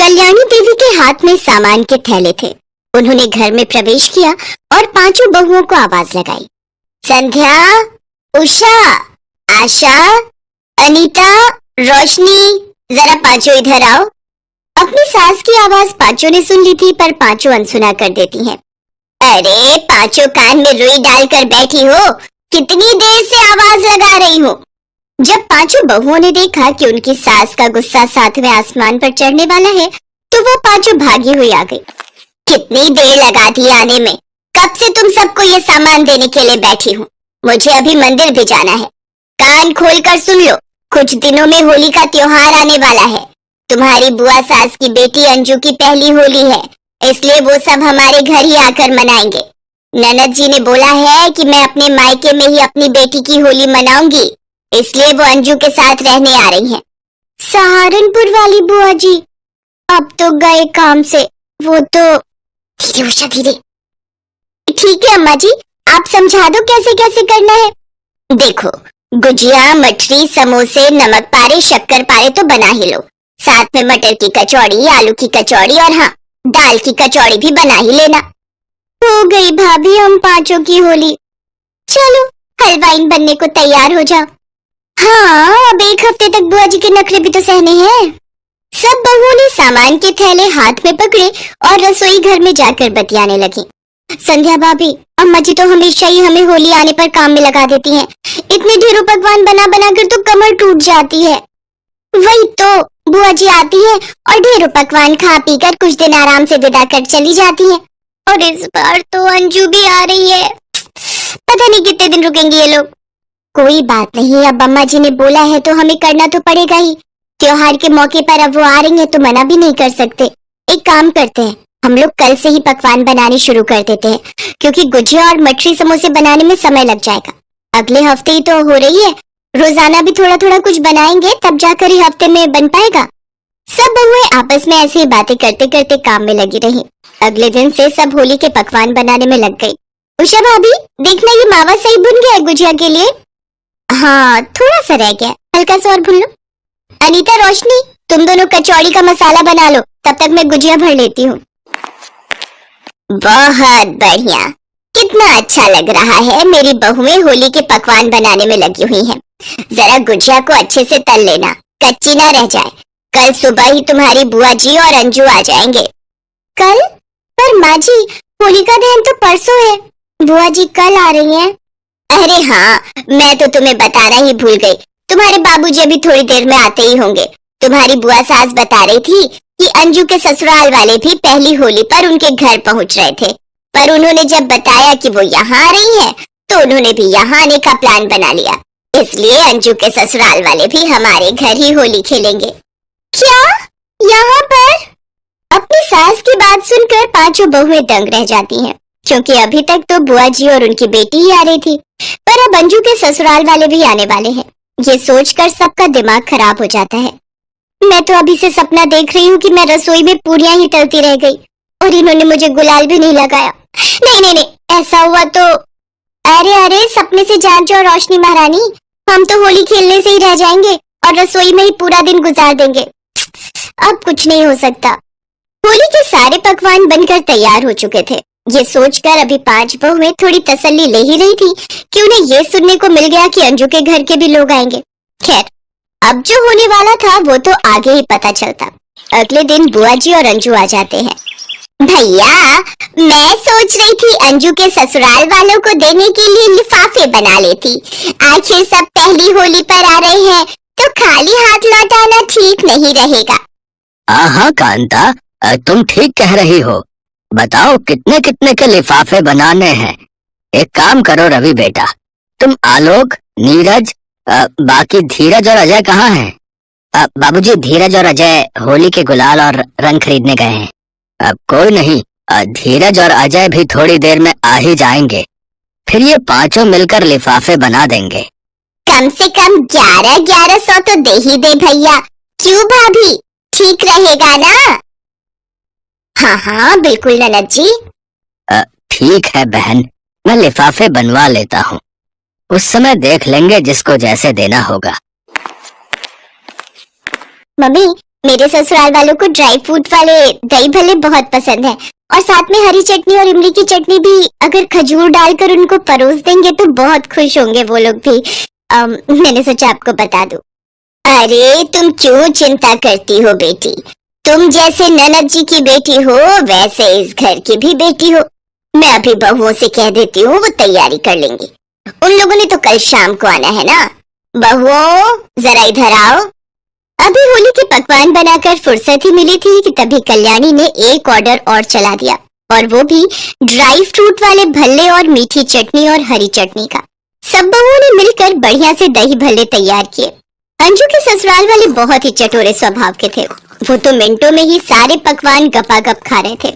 कल्याणी देवी के हाथ में सामान के थैले थे। उन्होंने घर में प्रवेश किया और पांचों बहुओं को आवाज लगाई। संध्या, उषा, आशा, अनीता, रोशनी, जरा पांचों इधर आओ। अपनी सास की आवाज पांचों ने सुन ली थी, पर पांचों अनसुना कर देती हैं। अरे पांचों कान में रुई डालकर बैठी हो, कितनी देर से आवाज लगा रही हो। जब पांचों बहुओं ने देखा कि उनकी सास का गुस्सा सातवें आसमान पर चढ़ने वाला है, तो वो पांचों भागी हुई आ गई। कितनी देर लगा दी आने में, कब से तुम सबको ये सामान देने के लिए बैठी हूँ। मुझे अभी मंदिर भी जाना है। कान खोलकर सुन लो, कुछ दिनों में होली का त्योहार आने वाला है। तुम्हारी बुआ सास की बेटी अंजू की पहली होली है, इसलिए वो सब हमारे घर ही आकर मनाएंगे। ननद जी ने बोला है कि मैं अपने मायके में ही अपनी बेटी की होली मनाऊंगी, इसलिए वो अंजू के साथ रहने आ रही हैं। सहारनपुर वाली बुआ जी अब तो गए काम से, वो तो धीरे उषा धीरे। ठीक है अम्मा जी, आप समझा दो कैसे कैसे करना है। देखो, गुजिया, मठरी, समोसे, नमक पारे, शक्कर पारे तो बना ही लो। साथ में मटर की कचौड़ी, आलू की कचौड़ी और हाँ, दाल की कचौड़ी भी बना ही लेना। हो गई भाभी हम पांचों की होली। चलो हलवाइन बनने को तैयार हो जाओ। हाँ, अब एक हफ्ते तक बुआ जी के नखरे भी तो सहने हैं। सब बहुओं ने सामान के थैले हाथ में पकड़े और रसोई घर में जाकर बतियाने लगी। संध्या भाभी, अम्मा जी तो हमेशा ही हमें होली आने पर काम में लगा देती हैं। इतने ढेरों पकवान बना बना कर तो कमर टूट जाती है। वही तो, बुआ जी आती है और ढेरों पकवान खा पी कर कुछ दिन आराम से विदा कर चली जाती है। और इस बार तो अंजू भी आ रही है, पता नहीं कितने दिन रुकेंगे ये लोग। कोई बात नहीं, अब अम्मा जी ने बोला है तो हमें करना तो पड़ेगा ही। त्योहार के मौके पर अब वो आ रही है तो मना भी नहीं कर सकते। एक काम करते हैं, हम लोग कल से ही पकवान बनाने शुरू कर देते हैं, क्योंकि गुजिया और मठरी समोसे बनाने में समय लग जाएगा। अगले हफ्ते ही तो हो रही है, रोजाना भी थोड़ा थोड़ा कुछ बनाएंगे, तब जाकर ही हफ्ते में बन पाएगा। सब बहुएं आपस में ऐसी ही बातें करते करते काम में लगी रही। अगले दिन से सब होली के पकवान बनाने में लग गई। उषा भाभी, देखना ये मावा सही भुन गया है गुजिया के लिए। हाँ, थोड़ा सा रह गया, हल्का सा और भून लो। अनीता, रोशनी, तुम दोनों कचौड़ी का मसाला बना लो, तब तक मैं गुजिया भर लेती हूँ। बहुत बढ़िया, कितना अच्छा लग रहा है। मेरी बहुएं होली के पकवान बनाने में लगी हुई हैं। जरा गुजिया को अच्छे से तल लेना, कच्ची ना रह जाए। कल सुबह ही तुम्हारी बुआ जी और अंजू आ जाएंगे। कल? पर माँ जी, होलिका दहन तो परसों है। बुआ जी कल आ रही हैं। अरे हाँ, मैं तो तुम्हें बताना ही भूल गई। तुम्हारे बाबूजी अभी थोड़ी देर में आते ही होंगे। तुम्हारी बुआ सास बता रही थी कि अंजू के ससुराल वाले भी पहली होली पर उनके घर पहुंच रहे थे, पर उन्होंने जब बताया कि वो यहाँ आ रही है, तो उन्होंने भी यहाँ आने का प्लान बना लिया। इसलिए अंजू के ससुराल वाले भी हमारे घर ही होली खेलेंगे। क्या? यहाँ पर? अपनी सास की बात सुनकर पांचों बहुएं दंग रह जाती हैं, क्योंकि अभी तक तो बुआ जी और उनकी बेटी ही आ रही थी, पर अब अंजू के ससुराल वाले भी आने वाले हैं। ये सोचकर सबका दिमाग खराब हो जाता है। मैं तो अभी से सपना देख रही हूँ कि मैं रसोई में पूरियां ही तलती रह गई और इन्होंने मुझे गुलाल भी नहीं लगाया। नहीं नहीं नहीं, ऐसा हुआ तो। अरे अरे, सपने से जाग जाओ रोशनी महारानी, हम तो होली खेलने से ही रह जाएंगे और रसोई में ही पूरा दिन गुजार देंगे। अब कुछ नहीं हो सकता। होली के सारे पकवान बनकर तैयार हो चुके थे। ये सोचकर अभी पांच बहुएं थोड़ी तसल्ली ले ही रही थी कि उन्हें ये सुनने को मिल गया कि अंजू के घर के भी लोग आएंगे। खैर, अब जो होने वाला था वो तो आगे ही पता चलता। अगले दिन बुआ जी और अंजू आ जाते हैं। भैया, मैं सोच रही थी अंजू के ससुराल वालों को देने के लिए लिफाफे बना लेती। आखिर सब पहली होली पर आ रहे हैं, तो खाली हाथ लौट आना ठीक नहीं रहेगा। हाँ कांता, तुम ठीक कह रही हो। बताओ कितने कितने के लिफाफे बनाने हैं। एक काम करो रवि बेटा, तुम आलोक, नीरज, बाकी धीरज और अजय कहाँ हैं? बाबूजी, धीरज और अजय होली के गुलाल और रंग खरीदने गए हैं। अब कोई नहीं, धीरज और अजय भी थोड़ी देर में आ ही जाएंगे, फिर ये पांचों मिलकर लिफाफे बना देंगे। कम से कम 1100 तो दे ही दे भैया। क्यों भाभी, ठीक रहेगा ना? हाँ हाँ बिल्कुल ननद जी। ठीक है बहन, मैं लिफाफे बनवा लेता हूँ, उस समय देख लेंगे जिसको जैसे देना होगा। मम्मी, मेरे ससुराल वालों को ड्राई फ्रूट वाले दही भल्ले बहुत पसंद है और साथ में हरी चटनी और इमली की चटनी भी अगर खजूर डालकर उनको परोस देंगे तो बहुत खुश होंगे वो लोग भी। मैंने सोचा आपको बता दूं। अरे तुम क्यों चिंता करती हो बेटी, तुम जैसे ननद जी की बेटी हो वैसे इस घर की भी बेटी हो। मैं अभी बहुओं से कह देती हूँ, वो तैयारी कर लेंगी। उन लोगों ने तो कल शाम को आना है ना। बहुओं जरा इधर आओ। अभी होली के पकवान बनाकर फुर्सत ही मिली थी कि तभी कल्याणी ने एक ऑर्डर और चला दिया, और वो भी ड्राई फ्रूट वाले भल्ले और मीठी चटनी और हरी चटनी का। सब बहुओं ने मिलकर बढ़िया से दही भल्ले तैयार किए। अंजू के ससुराल वाले बहुत ही चटोरे स्वभाव के थे। वो तो मिनटों में ही सारे पकवान गपागप खा रहे थे।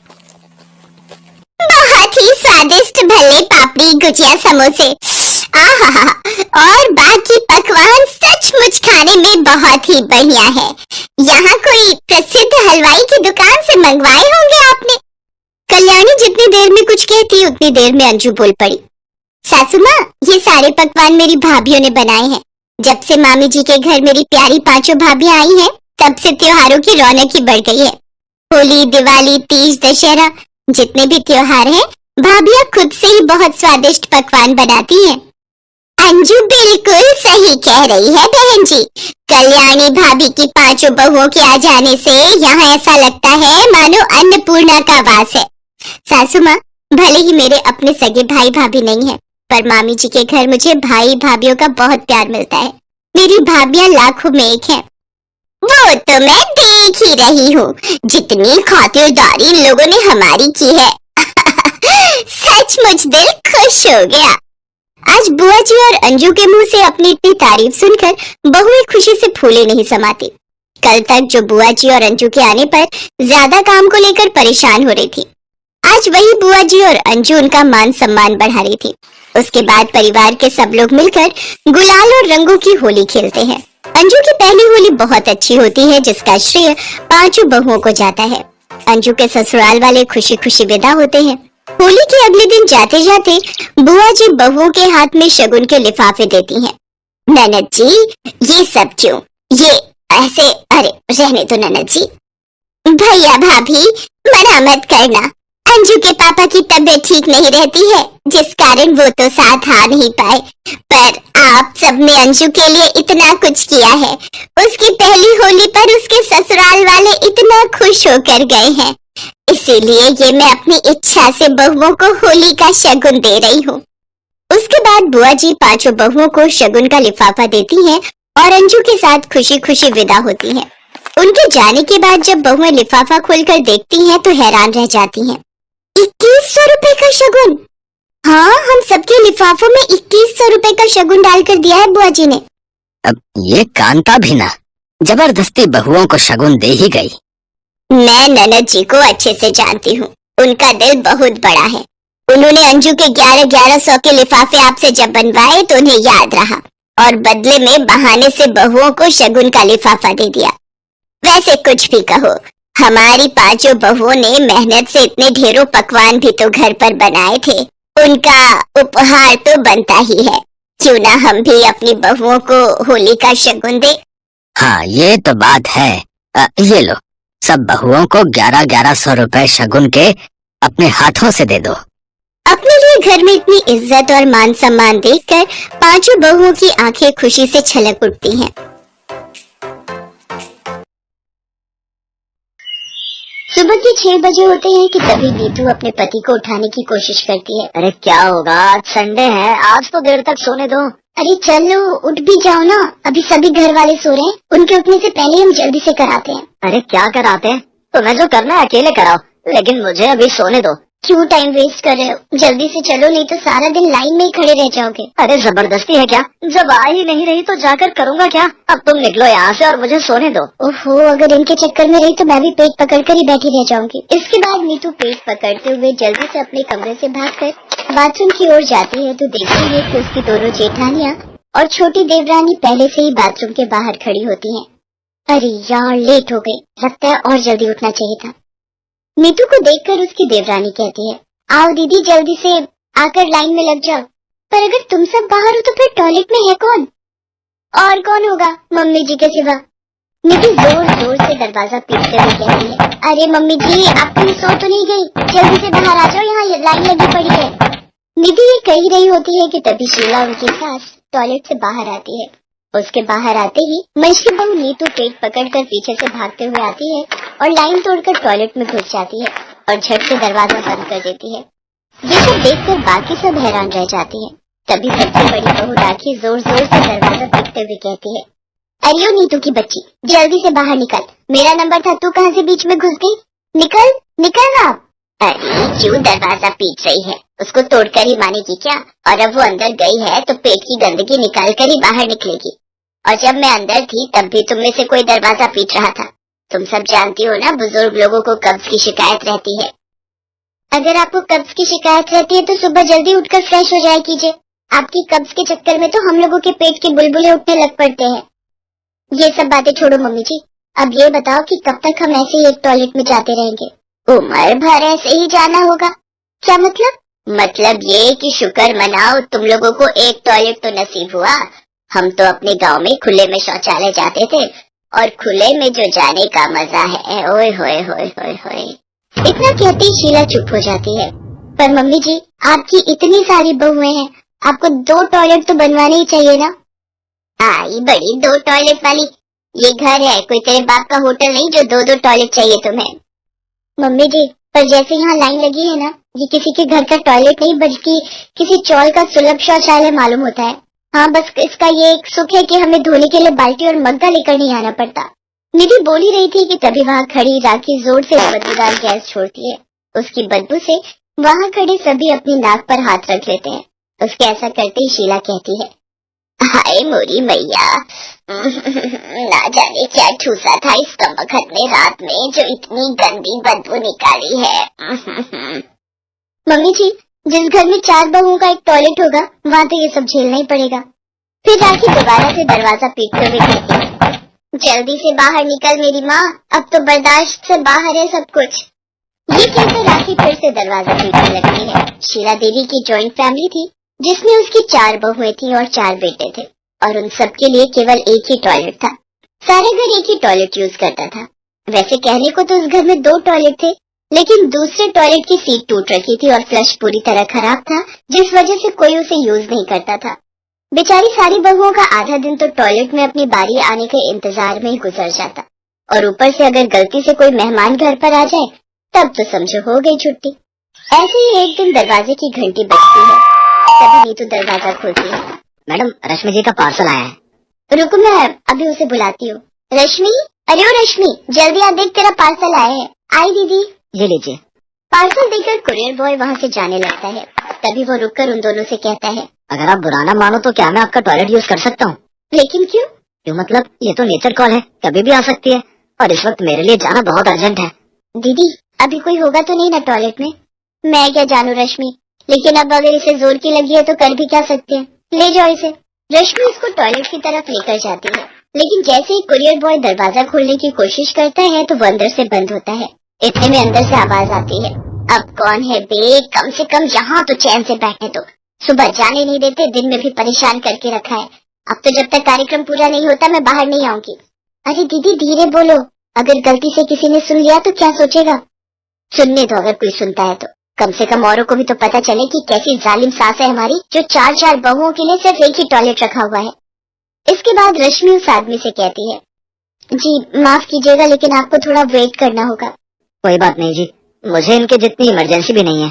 बहुत ही स्वादिष्ट भल्ले, पापड़ी, गुजिया, समोसे, आहा, और बाकी पकवान सचमुच खाने में बहुत ही बढ़िया है। यहाँ कोई प्रसिद्ध हलवाई की दुकान से मंगवाए होंगे आपने। कल्याणी जितनी देर में कुछ कहती उतनी देर में अंजू बोल पड़ी। सासू माँ, ये सारे पकवान मेरी भाभीयों ने बनाए हैं। जब से मामी जी के घर मेरी प्यारी पांचों भाभियां आई हैं, तब से त्योहारों की रौनक ही बढ़ गई है। होली, दिवाली, तीज, दशहरा, जितने भी त्योहार हैं, भाभियां खुद से ही बहुत स्वादिष्ट पकवान बनाती हैं। अंजू बिल्कुल सही कह रही है बहन जी। कल्याणी भाभी की पांचों बहुओं के आ जाने से यहाँ ऐसा लगता है मानो अन्नपूर्णा का वास है। सासू माँ, भले ही मेरे अपने सगे भाई भाभी नहीं है, पर मामी जी के घर मुझे भाई भाभीयों का बहुत प्यार मिलता है। मेरी भाभियां लाखों में एक हैं। वो तो मैं देख ही रही हूँ, जितनी खातिरदारी इन लोगों ने हमारी की है। सचमुच दिल खुश हो गया। आज बुआ जी और अंजू के मुंह से अपनी इतनी तारीफ सुनकर बहुएं खुशी से फूले नहीं समाती। कल तक जो बुआ जी और अंजू के आने पर ज्यादा काम को लेकर परेशान हो रही थी, आज वही बुआ जी और अंजू उनका मान सम्मान बढ़ा रही थी। उसके बाद परिवार के सब लोग मिलकर गुलाल और रंगों की होली खेलते हैं। अंजू की पहली होली बहुत अच्छी होती है, जिसका श्रेय पांचों बहुओं को जाता है। अंजू के ससुराल वाले खुशी खुशी विदा होते हैं। होली के अगले दिन जाते जाते बुआ जी बहुओं के हाथ में शगुन के लिफाफे देती हैं। ननद जी, ये सब क्यों? ये ऐसे, अरे रहने दो ननद जी। भैया भाभी, मना मत करना। अंजू के पापा की तबीयत ठीक नहीं रहती है, जिस कारण वो तो साथ आ नहीं पाए, पर आप सबने अंजू के लिए इतना कुछ किया है। उसकी पहली होली पर उसके ससुराल वाले इतना खुश होकर गए हैं, इसीलिए ये मैं अपनी इच्छा से बहुओं को होली का शगुन दे रही हूँ। उसके बाद बुआ जी पांचों बहुओं को शगुन का लिफाफा देती हैं और अंजू के साथ खुशी खुशी विदा होती हैं। उनके जाने के बाद जब बहुएं लिफाफा खोलकर देखती हैं तो हैरान रह जाती हैं। 2100 रुपए का शगुन! हाँ, हम सबके लिफाफों में 2100 रुपए का शगुन डालकर दिया है बुआ जी ने। अब ये कांता भी ना जबरदस्ती बहुओं को शगुन दे ही गई। मैं ननद जी को अच्छे से जानती हूँ, उनका दिल बहुत बड़ा है। उन्होंने अंजू के 1100 के लिफाफे आपसे जब बनवाए तो उन्हें याद रहा और बदले में बहाने से बहुओं को शगुन का लिफाफा दे दिया। वैसे कुछ भी कहो, हमारी पांचों बहुओं ने मेहनत से इतने ढेरों पकवान भी तो घर पर बनाए थे, उनका उपहार तो बनता ही है। क्यों ना हम भी अपनी बहुओं को होली का शगुन दे। हाँ, ये तो बात है। ये लो, सब बहुओं को 1100 रुपए शगुन के अपने हाथों से दे दो। अपने लिए घर में इतनी इज्जत और मान सम्मान देखकर पांचों बहुओं की आंखें खुशी से छलक उठती हैं। सुबह के 6 बजे होते हैं कि तभी नीतू अपने पति को उठाने की कोशिश करती है। अरे क्या होगा, आज संडे है, आज तो देर तक सोने दो। अरे चलो उठ भी जाओ ना, अभी सभी घर वाले सो रहे हैं, उनके उठने से पहले हम जल्दी से कराते हैं। अरे क्या कराते हैं? तुम्हें जो करना है अकेले कराओ, लेकिन मुझे अभी सोने दो। क्यों टाइम वेस्ट कर रहे हो? जल्दी से चलो, नहीं तो सारा दिन लाइन में ही खड़े रह जाओगे। अरे जबरदस्ती है क्या? जब आ ही नहीं रही तो जाकर करूँगा क्या? अब तुम निकलो यहाँ से और मुझे सोने दो। ओहो, अगर इनके चक्कर में रही तो मैं भी पेट पकड़कर ही बैठी रह जाऊंगी। इसके बाद नीतू पेट पकड़ते हुए जल्दी से अपने कमरे से भागकर बाथरूम की ओर जाती है तो देखती है कि उसकी दोनों जेठानियाँ और छोटी देवरानी पहले से ही बाथरूम के बाहर खड़ी होती हैं। अरे यार, लेट हो गई, लगता है और जल्दी उठना चाहिए था। नीतू को देखकर उसकी देवरानी कहती है, आओ दीदी, जल्दी से आकर लाइन में लग जाओ। पर अगर तुम सब बाहर हो तो फिर टॉयलेट में है कौन? और कौन होगा मम्मी जी के सिवा? निधि जोर जोर से दरवाजा पीटते हुए कहती है, अरे मम्मी जी, आप कहीं सो तो नहीं गई? जल्दी से बाहर आ जाओ, यहाँ लाइन लगी पड़ी है। निधि ये कह रही होती है कि तभी शीला उनकी सास टॉयलेट से बाहर आती है। उसके बाहर आते ही मंच की बहू नीतू पेट पकड़कर पीछे से भागते हुए आती है और लाइन तोड़कर टॉयलेट में घुस जाती है और झट से दरवाजा बंद कर देती है। ये सब देखकर बाकी सब हैरान रह जाती है। तभी सबसे बड़ी बहू राखी जोर जोर से दरवाजा पीटते हुए कहती है, अरे ओ नीतू की बच्ची, जल्दी से बाहर निकल, मेरा नंबर था, तू कहाँ से बीच में घुस गई? निकल निकल ना। अरे क्यों दरवाजा पीट रही है? उसको तोड़कर ही मानेगी क्या? और अब वो अंदर गई है तो पेट की गंदगी निकाल कर ही बाहर निकलेगी। और जब मैं अंदर थी तब भी तुम में से कोई दरवाजा पीट रहा था। तुम सब जानती हो ना, बुजुर्ग लोगों को कब्ज की शिकायत रहती है। अगर आपको कब्ज की शिकायत रहती है तो सुबह जल्दी उठकर फ्रेश हो जाया कीजिए। आपकी कब्ज के चक्कर में तो हम लोगों के पेट के बुलबुले उठने लग पड़ते हैं। ये सब बातें छोड़ो मम्मी जी, अब ये बताओ कि कब तक हम ऐसे ही एक टॉयलेट में जाते रहेंगे? उम्र भर ऐसे ही जाना होगा। क्या मतलब? मतलब ये कि शुक्र मनाओ तुम लोगों को एक टॉयलेट तो नसीब हुआ। हम तो अपने गांव में खुले में शौचालय जाते थे, और खुले में जो जाने का मजा है, ओए होए होए होए होए। इतना कहते ही शीला चुप हो जाती है। पर मम्मी जी, आपकी इतनी सारी बहुएं हैं, आपको 2 टॉयलेट तो बनवाने ही चाहिए ना। आई बड़ी 2 टॉयलेट वाली, ये घर है, कोई तेरे बाप का होटल नहीं जो 2-2 टॉयलेट चाहिए तुम्हें। मम्मी जी, पर जैसे यहाँ लाइन लगी है ना, ये किसी के घर का टॉयलेट नहीं बल्कि किसी चौल का सुलभ शौचालय मालूम होता है। हाँ, बस इसका ये एक सुख है कि हमें धोने के लिए बाल्टी और मग्गा लेकर नहीं आना पड़ता। निधि बोल ही रही थी कि तभी वहाँ खड़ी राखी जोर से बदबूदार गैस छोड़ती है। उसकी बदबू से वहाँ खड़े सभी अपनी नाक पर हाथ रख लेते हैं। उसके ऐसा करते ही शीला कहती है, हाय मोरी मैया, ना जाने क्या ठूसा था इस कमबख्त ने रात में जो इतनी गंदी बदबू निकाली है। मम्मी जी, जिस घर में 4 बहुओं का एक टॉयलेट होगा वहाँ तो ये सब झेलना ही पड़ेगा। फिर राखी दोबारा से दरवाजा पीटते हुए कहती है, जल्दी से बाहर निकल मेरी माँ, अब तो बर्दाश्त से बाहर है सब कुछ। ये कहकर राखी फिर से दरवाजा पीटने लगती है। शीला देवी की जॉइंट फैमिली थी जिसमें उसकी 4 बहुएं थी और 4 बेटे थे, और उन सबके लिए केवल एक ही टॉयलेट था। सारे घर एक ही टॉयलेट यूज करता था। वैसे कहने को तो उस घर में 2 टॉयलेट थे, लेकिन दूसरे टॉयलेट की सीट टूट रखी थी और फ्लश पूरी तरह खराब था, जिस वजह से कोई उसे यूज नहीं करता था। बेचारी सारी बहुओं का आधा दिन तो टॉयलेट में अपनी बारी आने के इंतजार में ही गुजर जाता, और ऊपर से अगर गलती से कोई मेहमान घर पर आ जाए तब तो समझो हो गई छुट्टी। ऐसे ही एक दिन दरवाजे की घंटी बजती है। तभी नीतू दरवाजा खोलती है। मैडम, रश्मि जी का पार्सल आया है। रुको, मैं अभी उसे बुलाती हूँ। रश्मि, अरे ओ रश्मि, जल्दी आ, देख तेरा पार्सल आया है। आई दीदी। ये लीजिए। पार्सल देकर कुरियर बॉय वहाँ से जाने लगता है। तभी वो रुककर उन दोनों से कहता है, अगर आप बुरा ना मानो तो क्या मैं आपका टॉयलेट यूज कर सकता हूँ? लेकिन क्यों? क्यों मतलब, ये तो नेचर कॉल है, कभी भी आ सकती है, और इस वक्त मेरे लिए जाना बहुत अर्जेंट है। दीदी, अभी कोई होगा तो नहीं ना टॉयलेट में? मैं क्या जानू रश्मि, लेकिन अब अगर इसे जोर की लगी है तो कर भी क्या सकते हैं। ले जाओ इसे। रश्मि इसको टॉयलेट की तरफ लेकर जाती है, लेकिन जैसे ही कुरियर बॉय दरवाजा खोलने की कोशिश करता है तो वो अंदर से बंद होता है। इतने में अंदर से आवाज आती है, अब कौन है बे, कम से कम यहाँ तो चैन से बैठने दो, सुबह जाने नहीं देते, दिन में भी परेशान करके रखा है। अब तो जब तक कार्यक्रम पूरा नहीं होता मैं बाहर नहीं आऊंगी। अरे दीदी धीरे बोलो, अगर गलती से किसी ने सुन लिया तो क्या सोचेगा? सुनने दो, अगर कोई सुनता है तो कम से कम औरों को भी तो पता चले कि कैसी जालिम सास है हमारी, जो 4-4 बहुओं के लिए सिर्फ एक ही टॉयलेट रखा हुआ है। इसके बाद रश्मि उस आदमी से कहती है, जी माफ कीजिएगा लेकिन आपको थोड़ा वेट करना होगा। कोई बात नहीं जी, मुझे इनके जितनी इमरजेंसी भी नहीं है।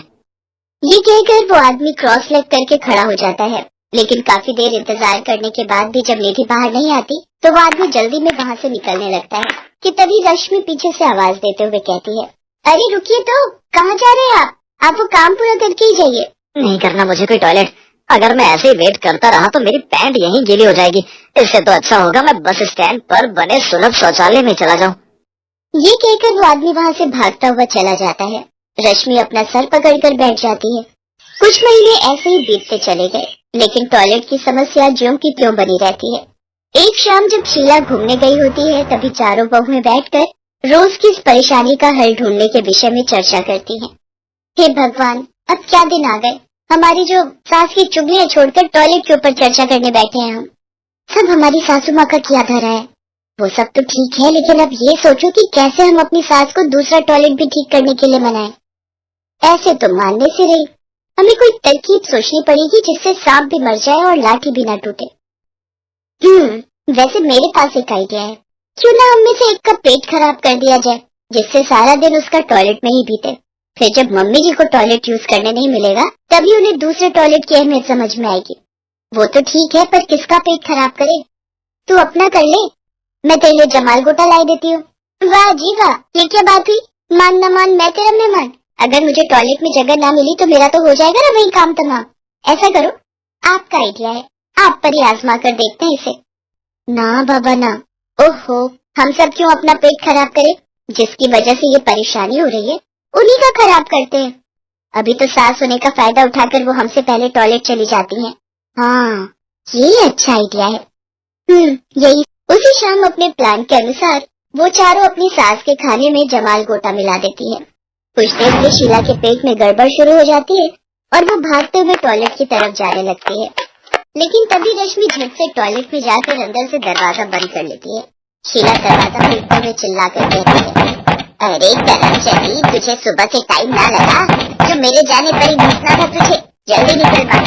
ये कहकर वो आदमी क्रॉस लेग करके खड़ा हो जाता है, लेकिन काफी देर इंतजार करने के बाद भी जब निधि बाहर नहीं आती तो वो आदमी जल्दी में वहाँ से निकलने लगता है कि तभी रश्मि पीछे से आवाज देते हुए कहती है, अरे रुकिए तो, कहाँ जा रहे हैं आप वो काम पूरा करके ही जाइए। नहीं करना मुझे कोई टॉयलेट, अगर मैं ऐसे ही वेट करता रहा तो मेरी पैंट यहीं गीली हो जाएगी। इससे तो अच्छा होगा मैं बस स्टैंड पर बने सुलभ शौचालय में चला जाऊं। ये कहकर वो आदमी वहाँ से भागता हुआ चला जाता है। रश्मि अपना सर पकड़कर बैठ जाती है। कुछ महीने ऐसे ही बीतते चले गए, लेकिन टॉयलेट की समस्या ज्यों की त्यों बनी रहती है। एक शाम जब शीला घूमने गई होती है तभी चारों बहुएं बैठकर रोज की इस परेशानी का हल ढूंढने के विषय में चर्चा करती हैं। हे भगवान, अब क्या दिन आ गए, हमारी जो सास की चुगलियां छोड़कर टॉयलेट के ऊपर चर्चा करने बैठे हैं हम। सब हमारी सासू माँ का किया धरा है। वो सब तो ठीक है, लेकिन अब ये सोचो कि कैसे हम अपनी सास को दूसरा टॉयलेट भी ठीक करने के लिए मनाएं। ऐसे तो मानने से रही, हमें कोई तरकीब सोचनी पड़ेगी जिससे सांप भी मर जाए और लाठी भी ना टूटे। वैसे मेरे पास एक आइडिया है। क्यों ना हम में से एक का पेट खराब कर दिया जाए, जिससे सारा दिन उसका टॉयलेट में ही बीते। फिर जब मम्मी जी को टॉयलेट यूज करने नहीं मिलेगा, तभी उन्हें दूसरे टॉयलेट की अहमियत समझ में आएगी। वो तो ठीक है, पर किसका पेट खराब करे? तू अपना कर ले, मैं तेरे लिए जमाल गोटा लाई देती हूँ। वाह जी वाह, ये क्या बात हुई? मान न मान मैं तेरा मेहमान। अगर मुझे टॉयलेट में जगह ना मिली तो मेरा तो हो जाएगा ना वही काम तमाम। ऐसा करो, आपका आइडिया है, आप पर ही आजमा कर देखते हैं इसे। ना बाबा ना, ओहो, हम सब क्यों अपना पेट खराब करें? जिसकी वजह से ये परेशानी हो रही है उन्हीं का खराब करते हैं। अभी तो सास होने का फायदा उठाकर वो हमसे पहले टॉयलेट चली जाती हैं। हाँ, ये अच्छा आइडिया है। यही। उसी शाम अपने प्लान के अनुसार वो चारों अपनी सास के खाने में जमाल गोटा मिला देती है। कुछ देर में शीला के पेट में गड़बड़ शुरू हो जाती है और वो भागते हुए टॉयलेट की तरफ जाने लगती है। लेकिन तभी रश्मि झट से टॉयलेट में जाकर अंदर से दरवाजा बंद कर लेती है। शीला दरवाजा खोलते हुए चिल्लाकर कहती है, अरे करमचंदी, तुझे सुबह से टाइम ना लगा? जो मेरे जाने पर ही घुसना था तुझे, जल्दी निकल पा।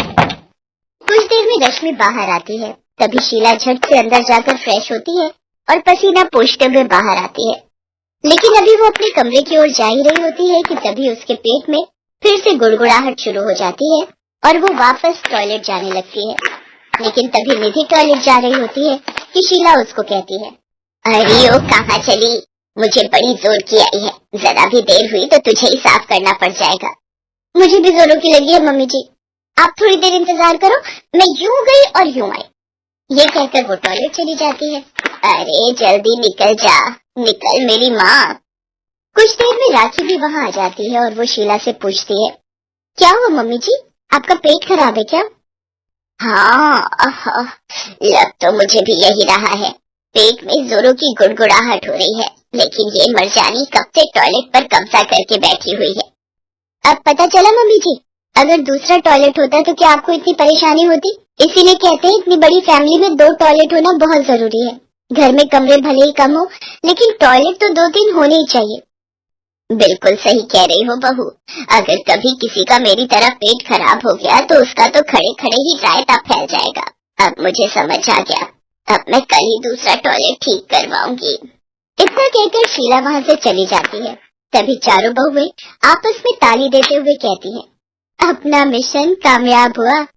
कुछ देर में रश्मि बाहर आती है। तभी शीला झट से अंदर जाकर फ्रेश होती है और पसीना पोंछते हुए बाहर आती है। लेकिन अभी वो अपने कमरे की ओर जा ही रही होती है कि तभी उसके पेट में फिर से गुड़गुड़ाहट शुरू हो जाती है और वो वापस टॉयलेट जाने लगती है। लेकिन तभी निधि टॉयलेट जा रही होती है कि शीला उसको कहती है, अरे ओ कहाँ चली? मुझे बड़ी जोर की आई है, जरा भी देर हुई तो तुझे ही साफ करना पड़ जाएगा। मुझे भी जोरों की लगी है मम्मी जी, आप थोड़ी देर इंतजार करो, मैं यूं गई और यूं आई। ये कहकर वो टॉयलेट चली जाती है। अरे जल्दी निकल जा, निकल मेरी माँ। कुछ देर में राखी भी वहाँ आ जाती है और वो शीला से पूछती है, क्या हुआ मम्मी जी, आपका पेट खराब है क्या? हाँ, लग तो मुझे भी यही रहा है, पेट में जोरों की गुड़गुड़ाहट हो रही है, लेकिन ये मरजानी कब से टॉयलेट पर कब्जा करके बैठी हुई है। अब पता चला मम्मी जी, अगर दूसरा टॉयलेट होता तो क्या आपको इतनी परेशानी होती? इसीलिए कहते हैं इतनी बड़ी फैमिली में 2 टॉयलेट होना बहुत जरूरी है। घर में कमरे भले ही कम हो, लेकिन टॉयलेट तो 2-3 होने ही चाहिए। बिल्कुल सही कह रही हो बहू, अगर कभी किसी का मेरी तरह पेट खराब हो गया तो उसका तो खड़े खड़े ही रायता फैल जाएगा। अब मुझे समझ आ गया, अब मैं कल ही दूसरा टॉयलेट ठीक करवाऊंगी। इतना कहकर शीला वहाँ से चली जाती है। तभी चारों बहुएं आपस में ताली देते हुए कहती हैं, अपना मिशन कामयाब हुआ।